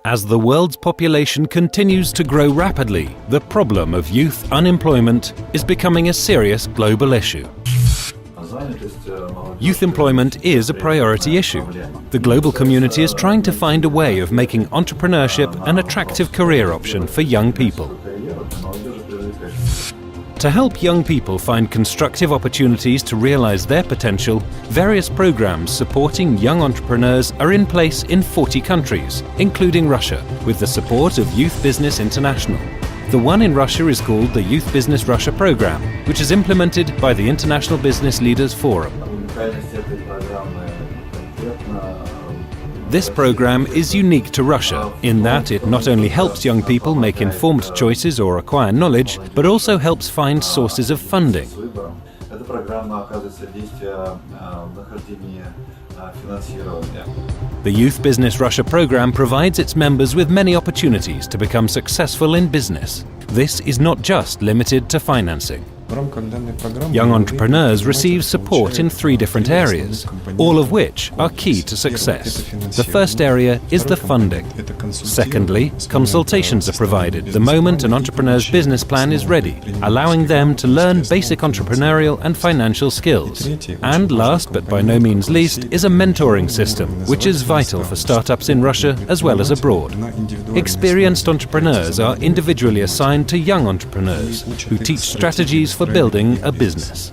As the world's population continues to grow rapidly, the problem of youth unemployment is becoming a serious global issue. Youth employment is a priority issue. The global community is trying to find a way of making entrepreneurship an attractive career option for young people. To help young people find constructive opportunities to realize their potential, various programs supporting young entrepreneurs are in place in 40 countries, including Russia, with the support of Youth Business International. The one in Russia is called the Youth Business Russia Program, which is implemented by the International Business Leaders Forum. This program is unique to Russia in that it not only helps young people make informed choices or acquire knowledge, but also helps find sources of funding. The Youth Business Russia program provides its members with many opportunities to become successful in business. This is not just limited to financing. Young entrepreneurs receive support in 3 different areas, all of which are key to success. The first area is the funding. Secondly, consultations are provided the moment an entrepreneur's business plan is ready, allowing them to learn basic entrepreneurial and financial skills. And last but by no means least is a mentoring system, which is vital for startups in Russia as well as abroad. Experienced entrepreneurs are individually assigned to young entrepreneurs who teach strategies for building a business.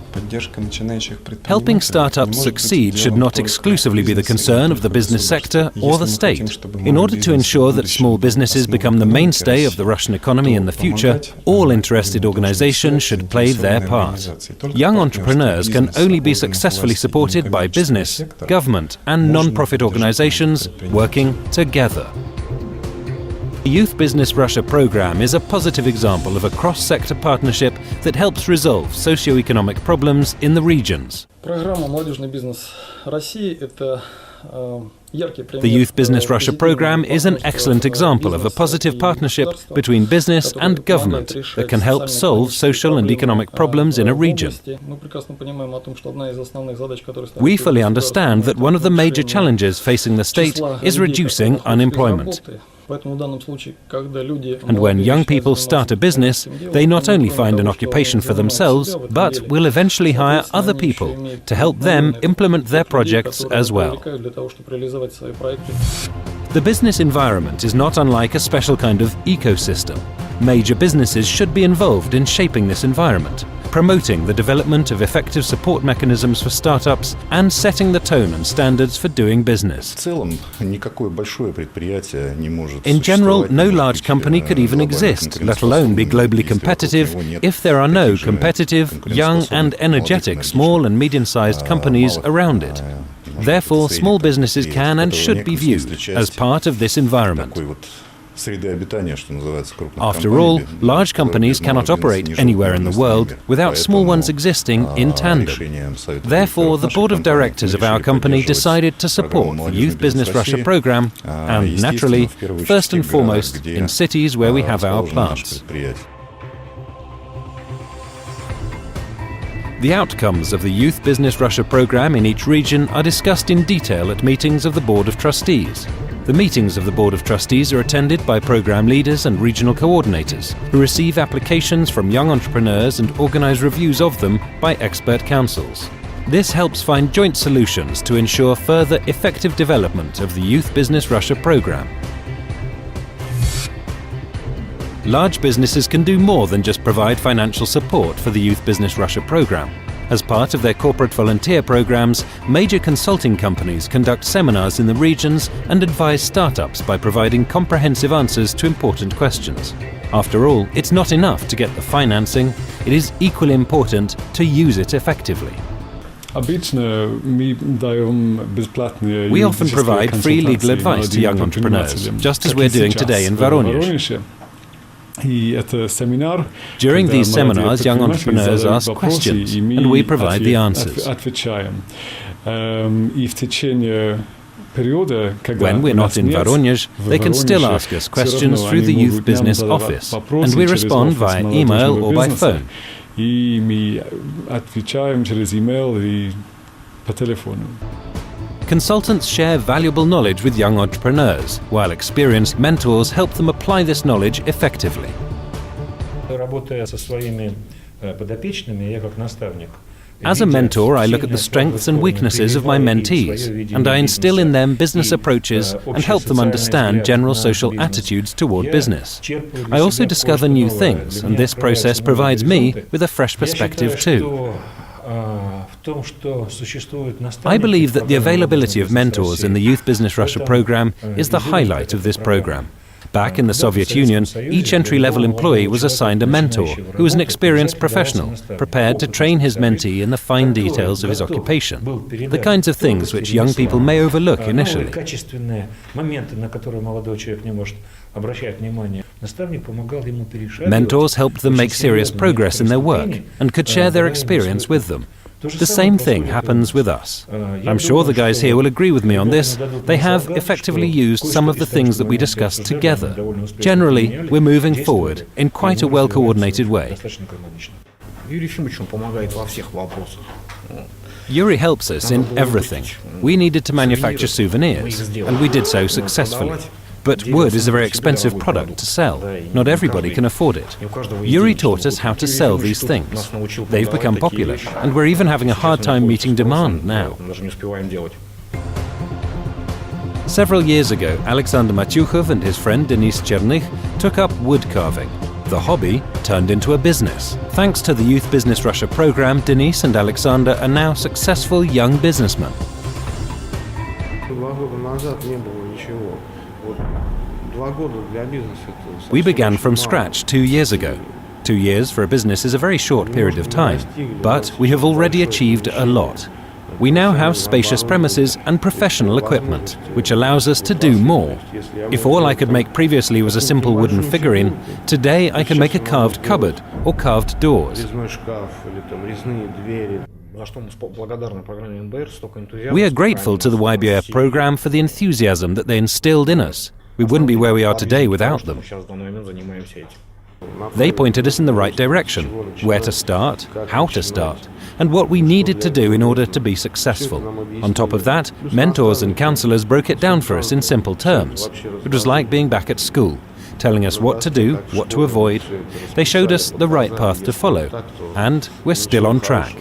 Helping startups succeed should not exclusively be the concern of the business sector or the state. In order to ensure that small businesses become the mainstay of the Russian economy in the future, all interested organizations should play their part. Young entrepreneurs can only be successfully supported by business, government and non-profit organizations working together. The Youth Business Russia program is a positive example of a cross-sector partnership that helps resolve socio-economic problems in the regions. The Youth Business Russia program is an excellent example of a positive partnership between business and government that can help solve social and economic problems in a region. We fully understand that one of the major challenges facing the state is reducing unemployment. And when young people start a business, they not only find an occupation for themselves, but will eventually hire other people to help them implement their projects as well. The business environment is not unlike a special kind of ecosystem. Major businesses should be involved in shaping this environment, promoting the development of effective support mechanisms for startups and setting the tone and standards for doing business. In general, no large company could even exist, let alone be globally competitive, if there are no competitive, young and energetic small and medium-sized companies around it. Therefore, small businesses can and should be viewed as part of this environment. After all, large companies cannot operate anywhere in the world without small ones existing in tandem. Therefore, the board of directors of our company decided to support the Youth Business Russia program, and naturally, first and foremost, in cities where we have our plants. The outcomes of the Youth Business Russia program in each region are discussed in detail at meetings of the Board of Trustees. The meetings of the Board of Trustees are attended by program leaders and regional coordinators, who receive applications from young entrepreneurs and organize reviews of them by expert councils. This helps find joint solutions to ensure further effective development of the Youth Business Russia program. Large businesses can do more than just provide financial support for the Youth Business Russia program. As part of their corporate volunteer programs, major consulting companies conduct seminars in the regions and advise startups by providing comprehensive answers to important questions. After all, it's not enough to get the financing, it is equally important to use it effectively. We often provide free legal advice to young entrepreneurs, just as we're doing today in Voronezh. During these seminars, young entrepreneurs ask questions, and we provide the answers. When we're not in Voronezh, they can still ask us questions through the Youth Business Office, and we respond via email or by phone. Consultants share valuable knowledge with young entrepreneurs, while experienced mentors help them apply this knowledge effectively. As a mentor, I look at the strengths and weaknesses of my mentees, and I instill in them business approaches and help them understand general social attitudes toward business. I also discover new things, and this process provides me with a fresh perspective too. I believe that the availability of mentors in the Youth Business Russia program is the highlight of this program. Back in the Soviet Union, each entry-level employee was assigned a mentor who was an experienced professional, prepared to train his mentee in the fine details of his occupation, the kinds of things which young people may overlook initially. Mentors helped them make serious progress in their work and could share their experience with them. The same thing happens with us. I'm sure the guys here will agree with me on this. They have effectively used some of the things that we discussed together. Generally, we're moving forward in quite a well-coordinated way. Yuri helps us in everything. We needed to manufacture souvenirs, and we did so successfully. But wood is a very expensive product to sell. Not everybody can afford it. Yuri taught us how to sell these things. They've become popular, and we're even having a hard time meeting demand now. Several years ago, Alexander Matyukhov and his friend Denis Chernych took up wood carving. The hobby turned into a business. Thanks to the Youth Business Russia program, Denis and Alexander are now successful young businessmen. We began from scratch 2 years ago. 2 years for a business is a very short period of time, but we have already achieved a lot. We now have spacious premises and professional equipment, which allows us to do more. If all I could make previously was a simple wooden figurine, today I can make a carved cupboard or carved doors. We are grateful to the IBLF program for the enthusiasm that they instilled in us. We wouldn't be where we are today without them. They pointed us in the right direction, where to start, how to start, and what we needed to do in order to be successful. On top of that, mentors and counselors broke it down for us in simple terms. It was like being back at school, telling us what to do, what to avoid. They showed us the right path to follow, and we're still on track.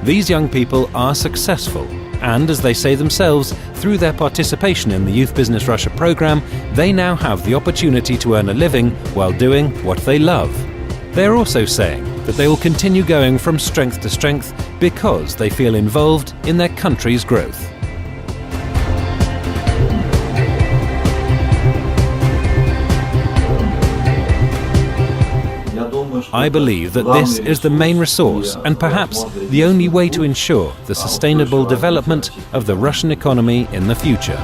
These young people are successful, and as they say themselves, through their participation in the Youth Business Russia program, they now have the opportunity to earn a living while doing what they love. They are also saying that they will continue going from strength to strength because they feel involved in their country's growth. I believe that this is the main resource and perhaps the only way to ensure the sustainable development of the Russian economy in the future.